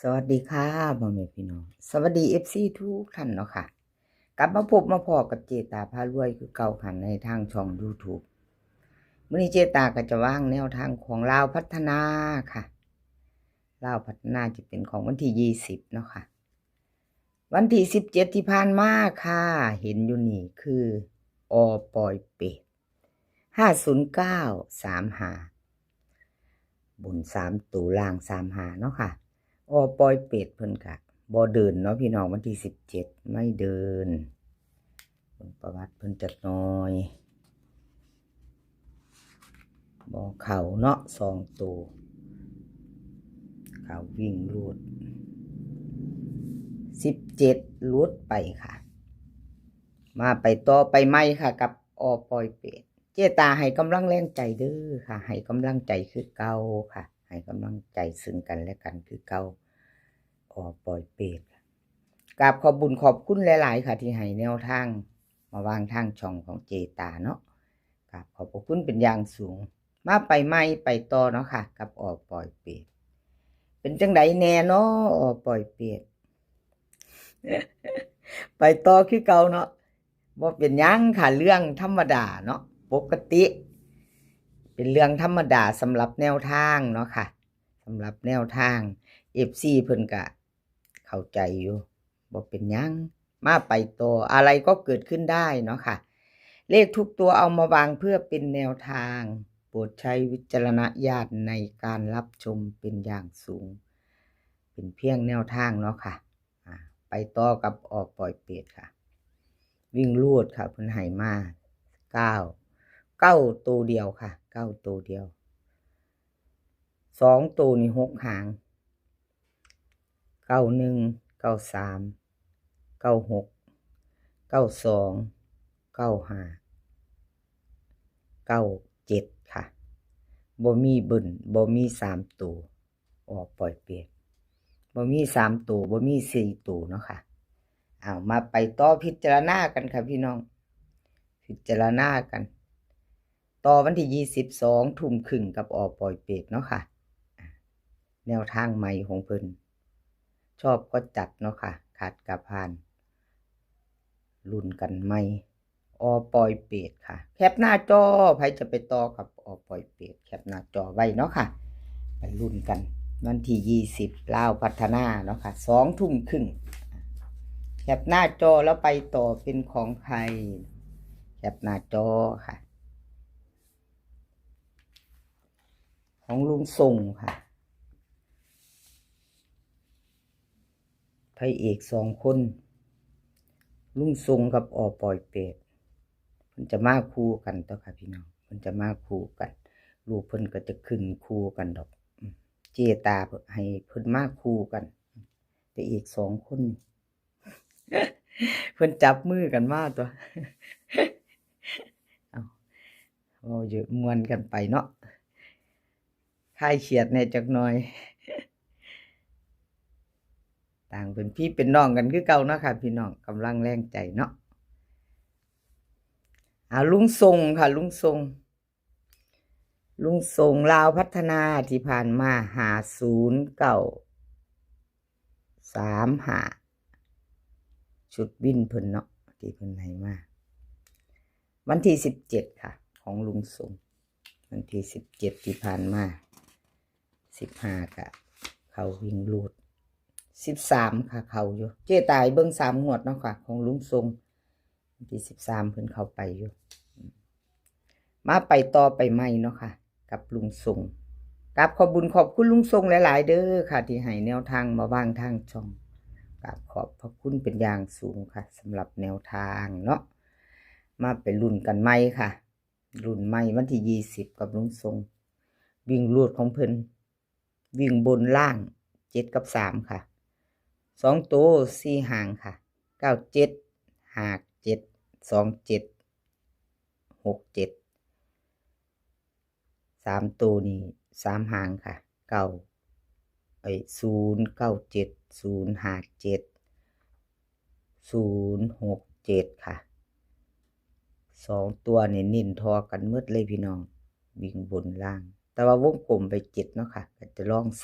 สวัสดีค่ะพ่อแม่พี่น้องสวัสดีFCทุกท่านเนาะค่ะกลับมาพบมาพอกับเจตาพารวยคือเก่าค่ะในทางช่อง YouTube มื้อนี้เจตาก็จะวางแนวทางของลาวพัฒนาค่ะลาวพัฒนาจะเป็นของวันที่20เนาะค่ะวันที่17ที่ผ่านมาค่ะเห็นอยู่นี่คืออปอยเป็ด50935บน3ตัวล่าง35เนาะค่ะอปอยเป็ดเพิ่นก็บ่เดินเนาะพี่น้องวันที่17ไม่เดินประวัติเพิ่นจักหน่อยบ่เข้าเนาะ2ตัวเข้าวิ่งรูด17หลุดไปค่ะมาไปต่อไปใหม่ค่ะกับอปอยเป็ดเจตาให้กำลังแรงใจเด้อค่ะให้กำลังใจคือเก่าค่ะให้กำลังใจซึ่งกันและกันคือเก่าอปอยเป็ดกราบขอบบุญขอบคุณหลายๆค่ะที่ให้แนวทางมาวางทางช่องของเจตาเนาะกราบขอบพระคุณเป็นอย่างสูงมาไปใหม่ไปต่อเนาะค่ะกับอปอยเป็ดเป็นจังไดแน่เนาะอปอยเป็ด ไปต่อคือเก่าเนาะบ่เป็นหยังค่ะเรื่องธรรมดาเนาะปกติเป็นเรื่องธรรมดาสำหรับแนวทางเนาะค่ะสำหรับแนวทาง FC เพิ่นก็เข้าใจอยู่บ่เป็นหยังมาไปต่ออะไรก็เกิดขึ้นได้เนาะค่ะเลขทุกตัวเอามาวางเพื่อเป็นแนวทางโปรดใช้วิจารณญาณในการรับชมเป็นอย่างสูงเป็นเพียงแนวทางเนาะค่ะไปต่อกับออกปล่อยเป็ดค่ะวิ่งลูดค่ะเพิ่นให้มา9ตัวเดียวค่ะ9ตัวเดียว2ตัวนี่6หาง91 93 96 92 95 97ค่ะบ่มีเบิ่นบ่มี3ตัวออกปล่อยเป็ดบ่มี3ตัวบ่มี4ตัวเนาะค่ะเอามาไปต่อพิจารณากันค่ะพี่น้องพิจารณากันต่อวันที่22ทุ่มครึ่งกับออกปล่อยเป็ดเนาะค่ะแนวทางใหม่ของเพิ่นชอบก็จัดเนาะค่ะขาดกะพานลุ้นกันใหม่อปอยเป็ดค่ะแคปหน้าจอใครจะไปต่อกับอปอยเป็ดแคปหน้าจอไว้เนาะค่ะไปลุ้นกันวันที่20ลาวพัฒนาเนาะค่ะ2ทุ่มครึ่งแคปหน้าจอแล้วไปต่อเป็นของใครแคปหน้าจอค่ะของลุงส่งค่ะพระเอก2คนลุงส่งกับอปอยเป็ดเพิ่นจะมาคู่กันต่อค่ะพี่น้องเพิ่นจะมาคู่กันลูกเพิ่นก็จะขึ้นคู่กันดอกเจตาให้เพิ่นมาคู่กันพระเอก2คนเพิ่นจับมือกันมาตัวเอาเยอะมวนกันไปเนาะคลายเครียดแน่จักหน่อยต่างเป็นพี่เป็นน้องกันคือเก่าเนาะค่ะพี่น้องกำลังแรงใจเนาะลุงทรงค่ะลุงทรงลาวพัฒนาที่ผ่านมา5035ชุดวินเพิ่นเนาะที่เพิ่นให้มาวันที่17ค่ะของลุงทรงวันที่17ที่ผ่านมา15ก็เขาวิ่งรูด13ค่ะเขาอยู่เจ๊ตายเบิ่ง3งวดเนาะค่ะของลุงทรงวันที่13เพิ่นเข้าไปอยู่มาไปต่อไปใหม่เนาะค่ะกับลุงทรงกับขอบบุญขอบคุณลุงทรงหลายๆเด้อค่ะที่ให้แนวทางมาวางทางช่องกับขอบพระคุณเป็นอย่างสูงค่ะสำหรับแนวทางเนาะมาไปลุ้นกันใหม่ค่ะรุ่นใหม่วันที่20กับลุงทรงวิ่งรูดของเพิ่นวิ่งบนล่าง7กับ3ค่ะ2ตัว4หางค่ะ97 57 27 67 3ตัวนี้3หางค่ะ097 057 067ค่ะ2ตัวนี่นิ่นทอกันหมดเลยพี่น้องวิ่งบนล่างแต่ว่าวงกลมไป7เนาะค่ะก็จะลอง3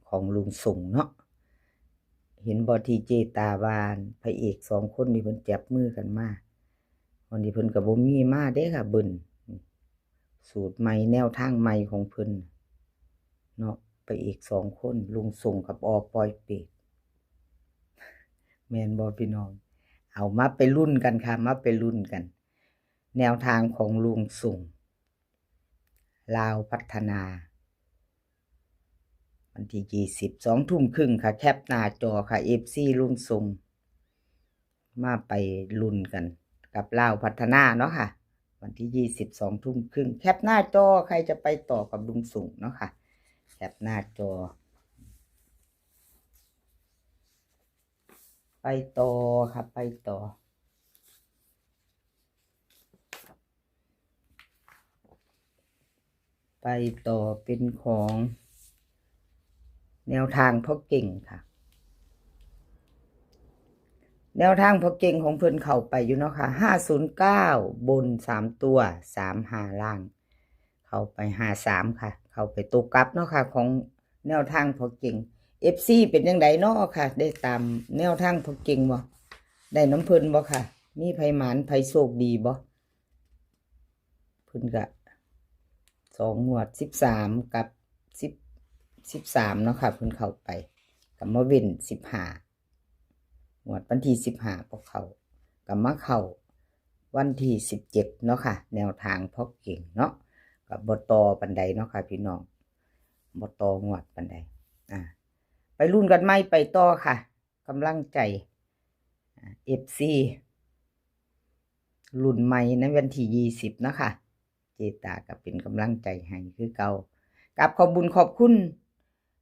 ของลุงส่งเนาะเห็นบอทีเจตาวานพระเอก2 คนนี่เพิ่นจับมือกันมาวันนี้เพิ่นก็บ่มีมาเด้ค่ะเบิ่นสูตรใหม่แนวทางใหม่ของเพิ่นเนาะพระเอก2 คนลุงส่งกับอปอยเป็ดแม่นบ่พี่น้องเอามาไปลุ้นกันค่ะมาไปลุ้นกันแนวทางของลุงส่งลาวพัฒนาวันที่20 2 ทุ่มครึ่งค่ะแคปหน้าจอค่ะ FC ลุงส่งมาไปลุ้นกันกับลาวพัฒนาเนาะค่ะวันที่20 2 ทุ่มครึ่งแคปหน้าจอใครจะไปต่อกับลุงส่งเนาะค่ะแคปหน้าจอไปต่อค่ะไปต่อเป็นของแนวทางพ่อเก่งค่ะแนวทางพ่อเก่งของเพิ่นเข้าไปอยู่เนาะค่ะ509บน3ตัว35ล่างเข้าไป53ค่ะเข้าไปตกกลับเนาะค่ะของแนวทางพ่อเก่ง FC เป็นจังไดเนาะค่ะได้ตามแนวทางพ่อเก่งบ่ได้น้ำเพิ่นบ่ค่ะมีไผหมานไผโชคดีบ่เพิ่นก็2 งวด13กับ13เนาะค่ะเพิ่นเข้าไปกับมาเว้น15งวดวันที่15พวกเขากับมาเข้าวันที่17เนาะค่ะแนวทางพ่อเก่งเนาะกับบ่ต่อปานใดเนาะค่ะพี่น้องบ่ต่องวดปานใดไปลุ้นกันใหม่ไปต่อค่ะกำลังใจFC รุ่นใหม่ในวันที่20เนาะค่ะเจตาก็เป็นกำลังใจให้คือเก่ากับขอบบุญขอบคุณ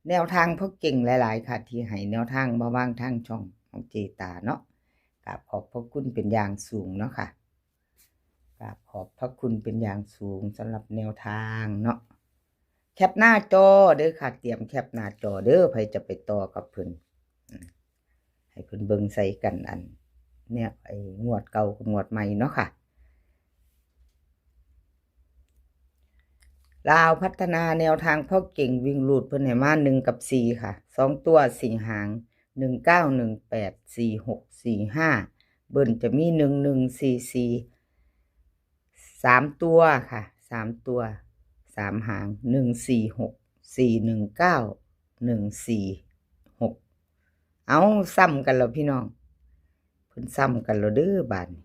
แนวทางพ่อเก่งหลายๆค่ะที่ให้แนวทางมาวางทางช่องของเจตาเนาะกับขอบพระคุณเป็นอย่างสูงเนาะค่ะกับขอบพระคุณเป็นอย่างสูงสำหรับแนวทางเนาะแคปหน้าจอเด้อค่ะเตรียมแคปหน้าจอเด้อใครจะไปต่อกับเพิ่นให้เพิ่นเบิ่งใส่กันอันเนี่ยไอ้งวดเก่ากับงวดใหม่เนาะค่ะลาวพัฒนาแนวทางพ่อเก่งวิ่งลูดเพิ่นให้มา1กับ4ค่ะ2ตัว4หาง19 18 46 45เบิ่นจะมี11 44 3ตัวค่ะ3ตัว3หาง146 419 146เอาซ้ำกันแล้วพี่น้องเพิ่นซ้ำกันแล้วเด้อบาดนี้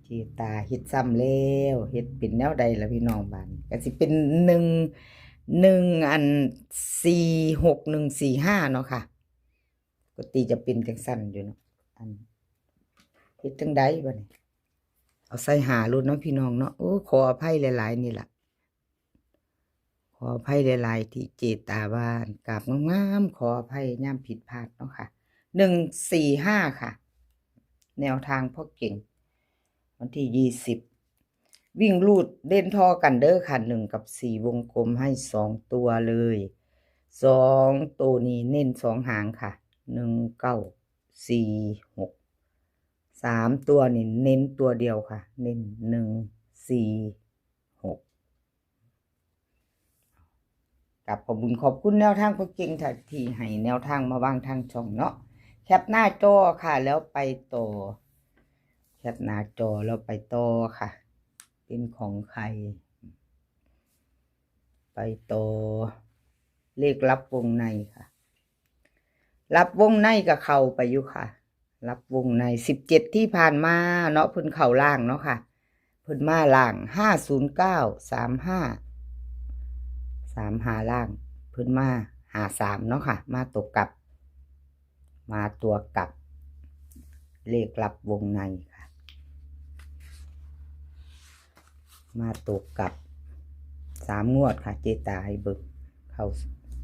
เจตาเฮ็ดซ้ำแล้วเฮ็ดเป็นแนวใดล่ะพี่น้องบาดนี้ก็สิเป็น1 อัน46 145เนาะค่ะปกติจะเป็นจังซั่นอยู่เนาะอันเฮ็ดจังไดบัดนี้เอาใส่หาโลดเนาะพี่น้องเนาะโอ้ขออภัยหลายๆนี่ล่ะขออภัยหลายๆที่เจตาบ้านกราบงามๆขออภัยยามผิดพลาดเนาะค่ะ145ค่ะแนวทางพ่อเก่งวันที่20วิ่งลูดเด่นทอกันเด้อค่ะ1กับ4วงกลมให้2ตัวเลย2ตัวนี้เน้น2หางค่ะ1 9 4 6 3ตัวนี่เน้นตัวเดียวค่ะเน้น1 4 6กับขอบคุณขอบคุณแนวทางพ่อเก่งที่ให้แนวทางมาวางทางช่องเนาะแคปหน้าจอค่ะแล้วไปต่อแคปหน้าจอแล้วไปต่อค่ะเป็นของใครไปต่อเลขลับวงในค่ะรับวงในกับเข้าไปอยู่ค่ะรับวงใน17ที่ผ่านมาเนาะเพิ่นเข้าล่างเนาะค่ะเพิ่นมาล่าง509 35ล่างเพิ่นมา53เนาะค่ะมาตกกลับมาตัวกลับเลขลับวงในค่ะมาตกกลับ3 งวดค่ะเจตาให้เบิ่งเ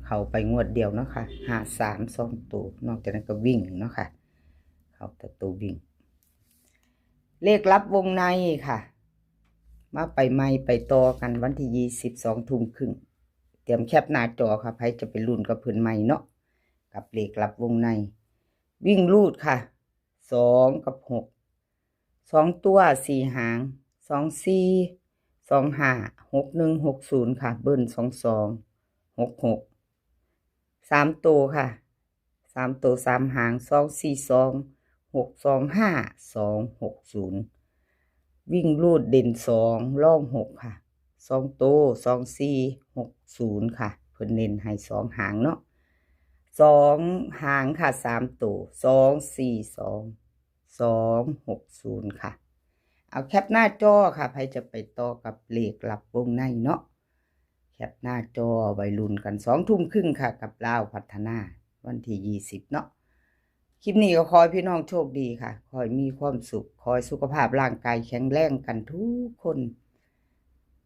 ข้าไปงวดเดียวเนาะค่ะ53 2ตัวนอกจากนั้นก็วิ่งเนาะค่ะเข้าแต่ตัววิ่งเลขลับวงในค่ะมาไปใหม่ไปต่อกันวันที่22 ทุ่มครึ่งเตรียมแคปหน้าจอค่ะใครจะไปลุ้นกับเพิ่นใหม่เนาะกับเลขลับวงในวิ่งลูดค่ะ2กับ6 2ตัว4หาง24 25 61 60ค่ะเบิ้ล22 66 3 ตัวค่ะ3 ตัว3 หาง242 625 260วิ่งรูดเด่น2ล่อง6ค่ะ2 ตัว2460ค่ะเพิ่นเน้นให้2 หางเนาะ2 หางค่ะ3 ตัว242260ค่ะเอาแคปหน้าจอค่ะใครจะไปต่อกับเลขหลับวงในเนาะแคปหน้าจอไว้ลุ้นกัน20:30ค่ะกับลาวพัฒนาวันที่20เนาะคลิปนี้ก็ขอให้พี่น้องโชคดีค่ะขอให้มีความสุขขอให้สุขภาพร่างกายแข็งแรงกันทุกคน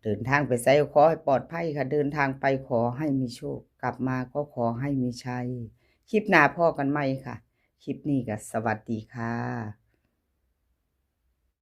เดินทางไปไสขอให้ปลอดภัยค่ะเดินทางไปขอให้มีโชคกลับมาก็ขอให้มีชัยคลิปหน้าพ่อกันใหม่ค่ะคลิปนี้ก็สวัสดีค่ะ